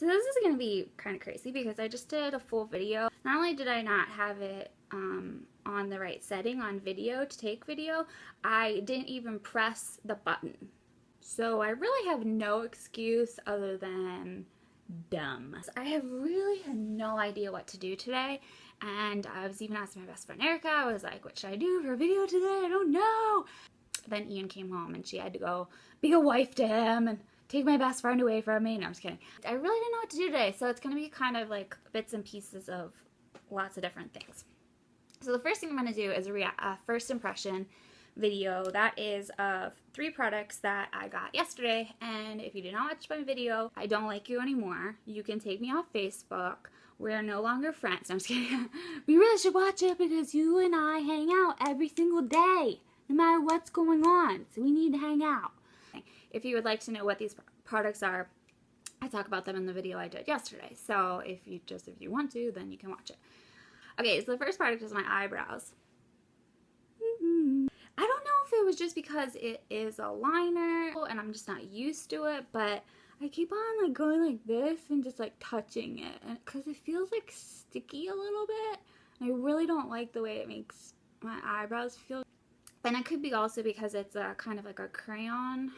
So this is going to be kind of crazy because I just did a full video. Not only did I not have it on the right setting on video to take video, I didn't even press the button. So I really have no excuse other than dumb. I really had no idea what to do today, and I was even asking my best friend Erica. I was like, what should I do for a video today? I don't know. Then Ian came home and she had to go be a wife to him and take my best friend away from me. No, I'm just kidding. I really didn't know what to do today, so it's going to be kind of like bits and pieces of lots of different things. So the first thing I'm going to do is a first impression video that is of 3 products that I got yesterday. And if you did not watch my video, I don't like you anymore. You can take me off Facebook. We're no longer friends. No, I'm just kidding. We really should watch it because you and I hang out every single day, no matter what's going on. So we need to hang out. If you would like to know what these products are, I talk about them in the video I did yesterday. So if you want to, then you can watch it. Okay, so the first product is my eyebrows. I don't know if it was just because it is a liner and I'm just not used to it, but I keep on like going like this and just like touching it, and because it feels like sticky a little bit. I really don't like the way it makes my eyebrows feel. And it could be also because it's a kind of like a crayon.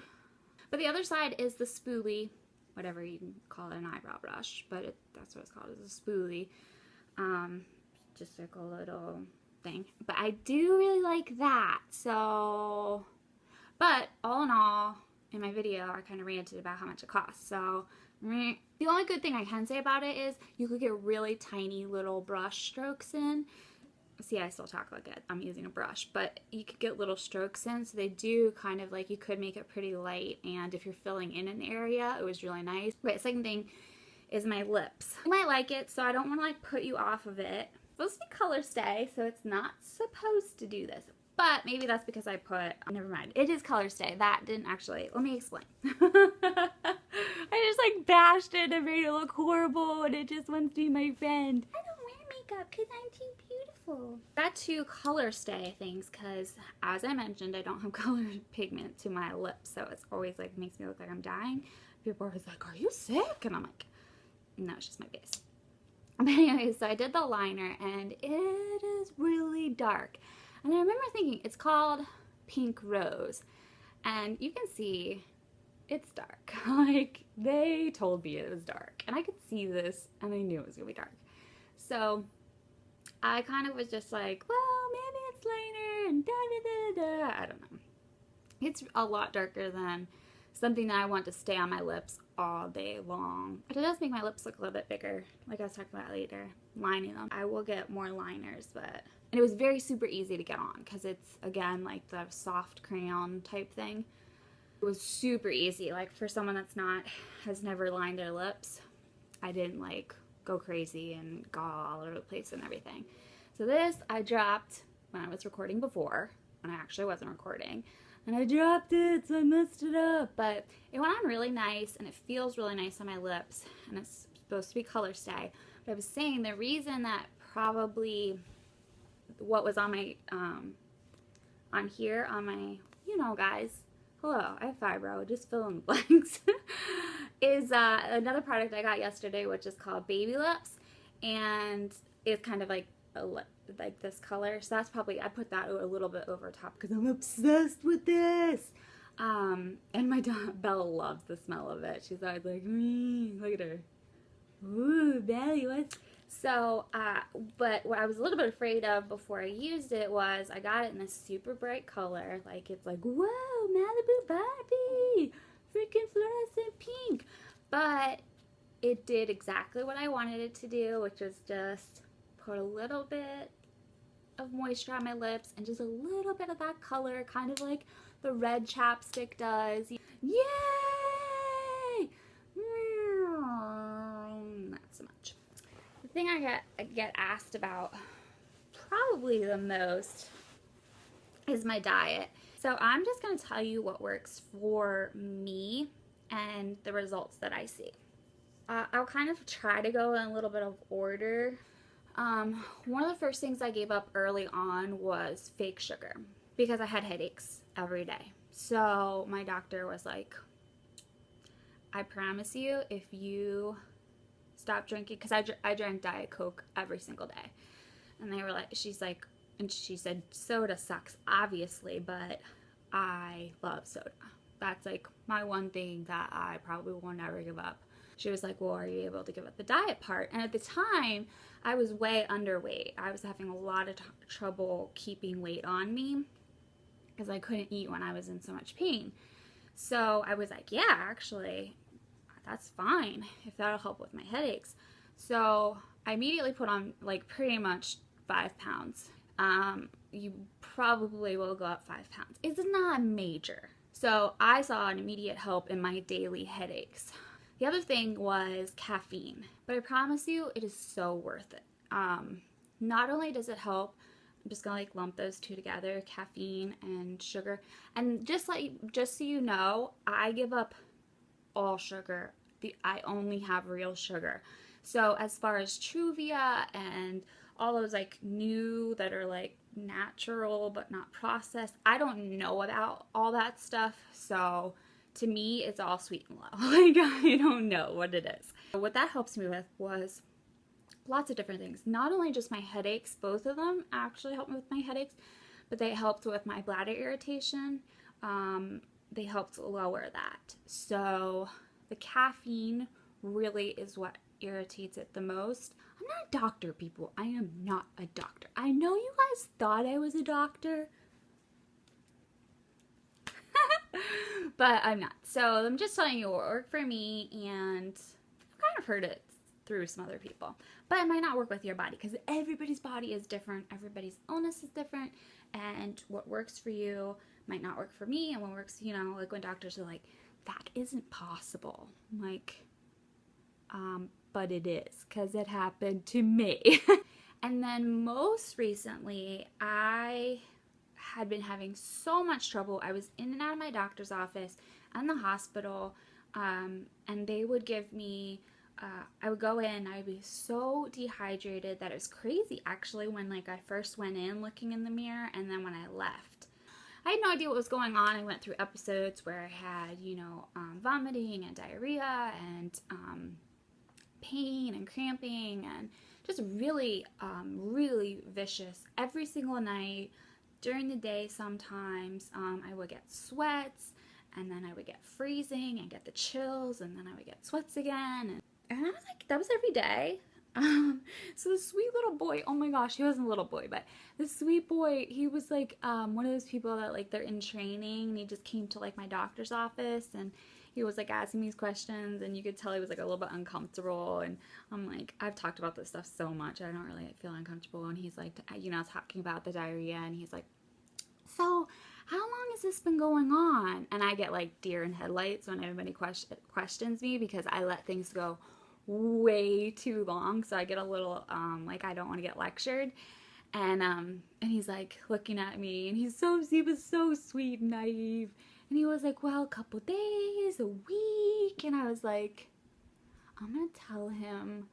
But the other side is the spoolie, whatever you can call it, an eyebrow brush, but that's what it's called, is a spoolie. Just like a little thing. But I do really like that. So, but all in all, in my video, I kind of ranted about how much it costs. So, the only good thing I can say about it is you could get really tiny little brush strokes in. See, I still talk like I'm using a brush, but you could get little strokes in, so they do kind of like, you could make it pretty light, and if you're filling in an area, it was really nice. Right, second thing is my lips. You might like it, so I don't want to like put you off of it. It's supposed to be Colorstay, so it's not supposed to do this, but maybe that's because I put, never mind, it is Colorstay. That didn't actually, let me explain. I just like bashed it and made it look horrible, and it just wants to be my friend. I don't wear makeup because I'm too beautiful. Got 2 Colorstay things because, as I mentioned, I don't have colored pigment to my lips, so it's always like makes me look like I'm dying. People are always like, are you sick? And I'm like, no, it's just my face. But anyway, so I did the liner, and it is really dark. And I remember thinking, it's called Pink Rose, and you can see it's dark. Like, they told me it was dark, and I could see this, and I knew it was gonna be dark. So I kind of was just like, well, maybe it's liner and da-da-da-da. I don't know. It's a lot darker than something that I want to stay on my lips all day long. But it does make my lips look a little bit bigger, like I was talking about later, lining them. I will get more liners, and it was very super easy to get on because it's, again, like the soft crayon type thing. It was super easy, like for someone that's has never lined their lips. I didn't like go crazy and go all over the place and everything. So this I dropped when I was recording before, when I actually wasn't recording. And I dropped it, so I messed it up. But it went on really nice, and it feels really nice on my lips. And it's supposed to be Colorstay. But I was saying the reason that probably what was on my, on here, on my, you know, guys, hello, I have fibro, just fill in the blanks, is another product I got yesterday, which is called Baby Lips. And it's kind of like like this color, so that's probably, I put that a little bit over top because I'm obsessed with this. And my dog Bella loves the smell of it. She's always like, look at her, ooh, Belly, what? So but what I was a little bit afraid of before I used it was I got it in this super bright color, like it's like, whoa, Malibu Barbie, freaking fluorescent pink, but it did exactly what I wanted it to do, which was just put a little bit of moisture on my lips and just a little bit of that color, kind of like the red chapstick does. Yay! Not so much. The thing I get asked about probably the most is my diet. So I'm just going to tell you what works for me and the results that I see. I'll kind of try to go in a little bit of order. One of the first things I gave up early on was fake sugar because I had headaches every day. So my doctor was like, I promise you, if you stop drinking, because I drank Diet Coke every single day. And they were like, she said, soda sucks, obviously, but I love soda. That's like my one thing that I probably will never give up. She was like, well, are you able to give up the diet part? And at the time, I was way underweight. I was having a lot of trouble keeping weight on me because I couldn't eat when I was in so much pain. So I was like, yeah, actually, that's fine if that'll help with my headaches. So I immediately put on like pretty much 5 pounds. You probably will go up 5 pounds. It's not major. So I saw an immediate help in my daily headaches. The other thing was caffeine, but I promise you it is so worth it. Not only does it help, I'm just gonna like lump those two together, caffeine and sugar. And just so you know, I give up all sugar. I only have real sugar. So as far as Truvia and all those like new that are like natural but not processed, I don't know about all that stuff. So to me, it's all sweet and low. Like, I don't know what it is. What that helps me with was lots of different things. Not only just my headaches, both of them actually helped me with my headaches, but they helped with my bladder irritation. They helped lower that. So the caffeine really is what irritates it the most. I'm not a doctor, people. I am not a doctor. I know you guys thought I was a doctor, but I'm not. So I'm just telling you what worked for me, and I've kind of heard it through some other people. But it might not work with your body because everybody's body is different. Everybody's illness is different, and what works for you might not work for me, and what works, you know, like when doctors are like, that isn't possible. I'm like, but it is, because it happened to me. And then most recently, I had been having so much trouble. I was in and out of my doctor's office and the hospital, and they would give me, I would go in, I would be so dehydrated that it was crazy actually when like I first went in looking in the mirror, and then when I left. I had no idea what was going on. I went through episodes where I had, you know, vomiting and diarrhea and pain and cramping and just really, really vicious every single night. During the day sometimes I would get sweats, and then I would get freezing and get the chills, and then I would get sweats again. And I was like, that was every day. So the sweet little boy, oh my gosh, he wasn't a little boy, but the sweet boy, he was like one of those people that like they're in training, and he just came to like my doctor's office, and he was like asking me these questions, and you could tell he was like a little bit uncomfortable. And I'm like, I've talked about this stuff so much, I don't really feel uncomfortable. And he's like, you know, talking about the diarrhea, and he's like, so how long has this been going on? And I get like deer in headlights when everybody questions me, because I let things go way too long. So I get a little like I don't want to get lectured. And he's like looking at me, and he was so sweet and naive. And he was like, well, a couple days, a week. And I was like, I'm gonna tell him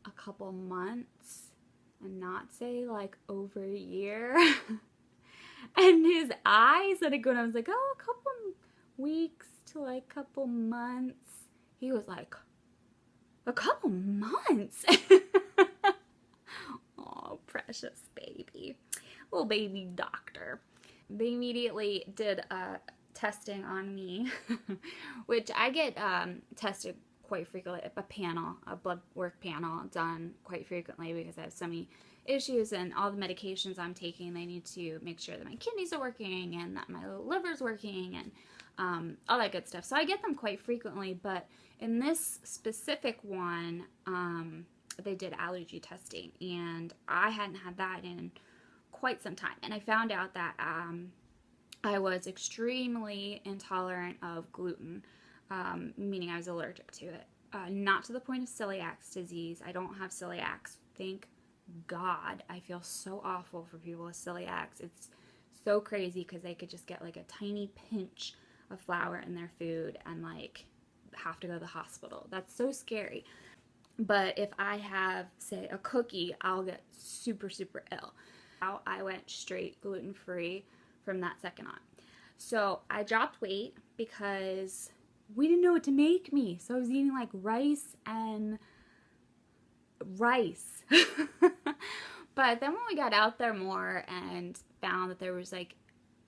a couple months and not say like over a year. And his eyes started going, I was like, oh, a couple weeks to like a couple months. He was like, a couple months? Oh, precious baby. Little baby doctor. They immediately did testing on me, which I get tested quite frequently, a blood work panel done quite frequently, because I have so many issues, and all the medications I'm taking, they need to make sure that my kidneys are working and that my liver's working and all that good stuff. So I get them quite frequently, but in this specific one, they did allergy testing, and I hadn't had that in quite some time. And I found out that I was extremely intolerant of gluten, meaning I was allergic to it. Not to the point of celiac disease. I don't have celiac, thank God. I feel so awful for people with celiac. It's so crazy, because they could just get like a tiny pinch of flour in their food and like have to go to the hospital. That's so scary. But if I have, say, a cookie, I'll get super, super ill. I went straight gluten-free from that second on. So I dropped weight because we didn't know what to make me. So I was eating like rice and rice. But then when we got out there more and found that there was like,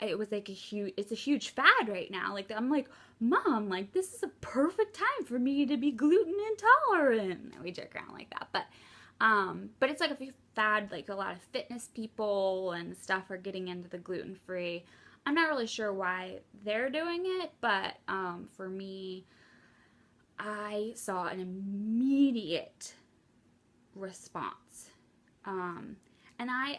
it was like it's a huge fad right now. Like, I'm like, Mom, like, this is a perfect time for me to be gluten intolerant. And we joke around like that. But it's like a fad, like a lot of fitness people and stuff are getting into the gluten-free. I'm not really sure why they're doing it, but for me, I saw an immediate response. And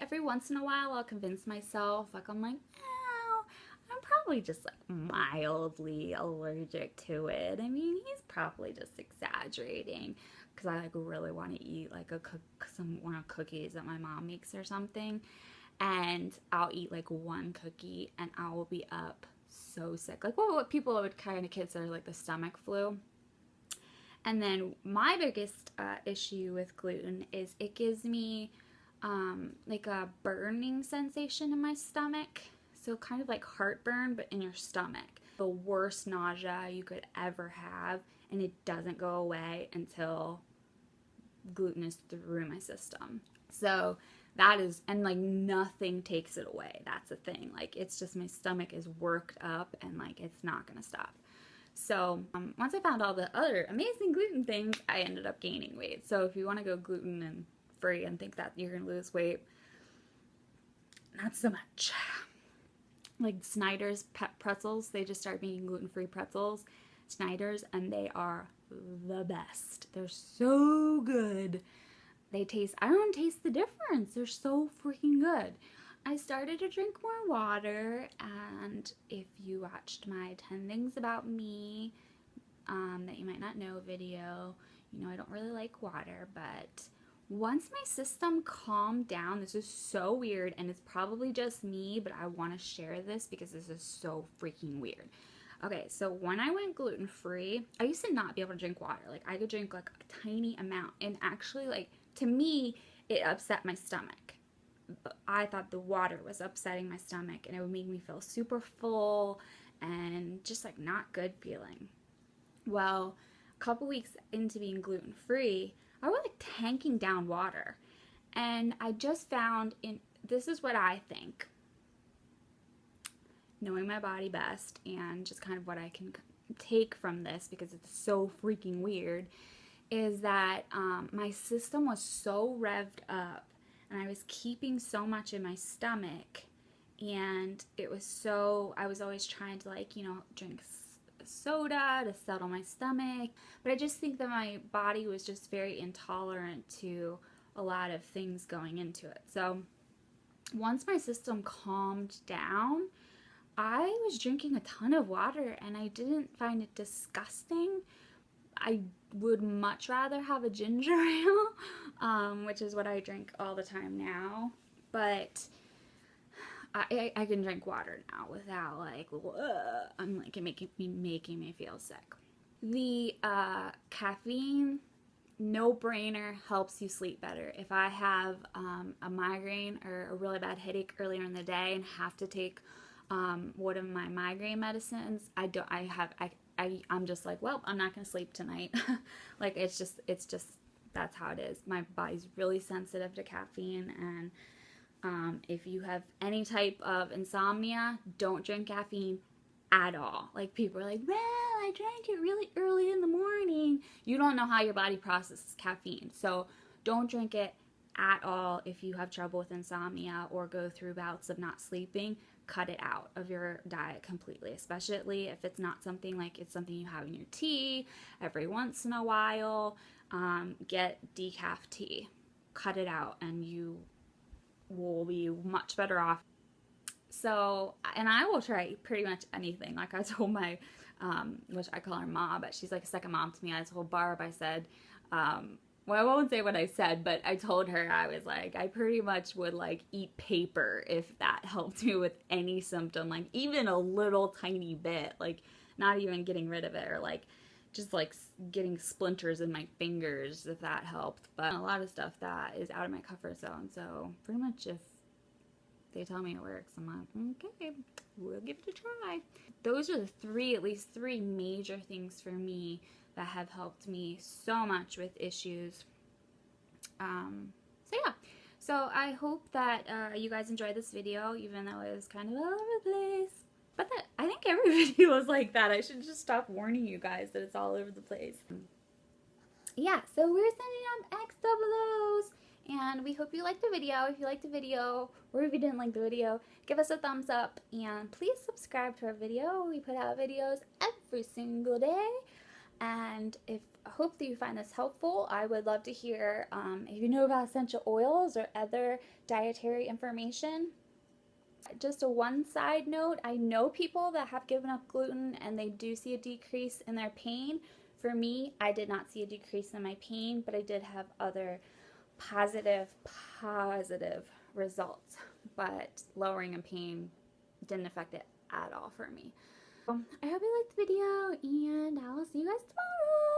every once in a while, I'll convince myself, like, I'm like, oh, I'm probably just like mildly allergic to it. I mean, he's probably just exaggerating, because I like really want to eat like one of cookies that my mom makes or something, and I'll eat like one cookie and I will be up so sick, like what people would kind of consider like the stomach flu. And then my biggest issue with gluten is it gives me like a burning sensation in my stomach. So kind of like heartburn, but in your stomach. The worst nausea you could ever have, and it doesn't go away until gluten is through my system. So that is, and like nothing takes it away. That's the thing. Like, it's just my stomach is worked up and like it's not gonna stop. So once I found all the other amazing gluten things, I ended up gaining weight. So if you want to go gluten and free and think that you're gonna lose weight, not so much. Like Snyder's pretzels, they just started making gluten-free pretzels, Snyder's, and they are the best. They're so good. They taste, I don't taste the difference. They're so freaking good. I started to drink more water, and if you watched my 10 Things About Me that you might not know video, you know I don't really like water, but once my system calmed down, this is so weird, and it's probably just me, but I want to share this because this is so freaking weird. Okay, so when I went gluten-free, I used to not be able to drink water. Like, I could drink like a tiny amount, and actually, like, to me, it upset my stomach. But I thought the water was upsetting my stomach, and it would make me feel super full and just like not good feeling. Well, a couple weeks into being gluten-free, I was like tanking down water, and I just found, this is what I think, knowing my body best and just kind of what I can take from this because it's so freaking weird, is that my system was so revved up and I was keeping so much in my stomach, and it was so, I was always trying to, like, you know, drink soda to settle my stomach, but I just think that my body was just very intolerant to a lot of things going into it. So once my system calmed down, I was drinking a ton of water, and I didn't find it disgusting. I would much rather have a ginger ale, which is what I drink all the time now, but I can drink water now without like, I'm like, it making me feel sick. The caffeine, no brainer, helps you sleep better. If I have a migraine or a really bad headache earlier in the day and have to take one of my migraine medicines, I'm just like, well, I'm not gonna sleep tonight. Like, it's just that's how it is. My body's really sensitive to caffeine, and if you have any type of insomnia, don't drink caffeine at all. Like, people are like, well, I drank it really early in the morning. You don't know how your body processes caffeine, so don't drink it at all. If you have trouble with insomnia or go through bouts of not sleeping, cut it out of your diet completely, especially if it's not something like it's something you have in your tea every once in a while. Get decaf tea, cut it out, and you will be much better off. So, and I will try pretty much anything. Like, I told my which I call her Ma, but she's like a second mom to me. I told Barb, I said, well, I won't say what I said, but I told her, I was like, I pretty much would like eat paper if that helped me with any symptom, like even a little tiny bit, like not even getting rid of it, or like just like getting splinters in my fingers if that helped. But a lot of stuff that is out of my comfort zone, so pretty much if they tell me it works, I'm like, okay, we'll give it a try. Those are the at least three major things for me that have helped me so much with issues So yeah. So I hope that you guys enjoyed this video, even though it was kind of all over the place. But I think every video is like that. I should just stop warning you guys that it's all over the place. Yeah, so we're sending out X double O's. And we hope you liked the video. If you liked the video, or if you didn't like the video, give us a thumbs up. And please subscribe to our video. We put out videos every single day. And I hope that you find this helpful. I would love to hear if you know about essential oils or other dietary information. Just a one side note, I know people that have given up gluten and they do see a decrease in their pain. For me, I did not see a decrease in my pain, but I did have other positive results. But lowering in pain didn't affect it at all for me. I hope you liked the video, and I'll see you guys tomorrow.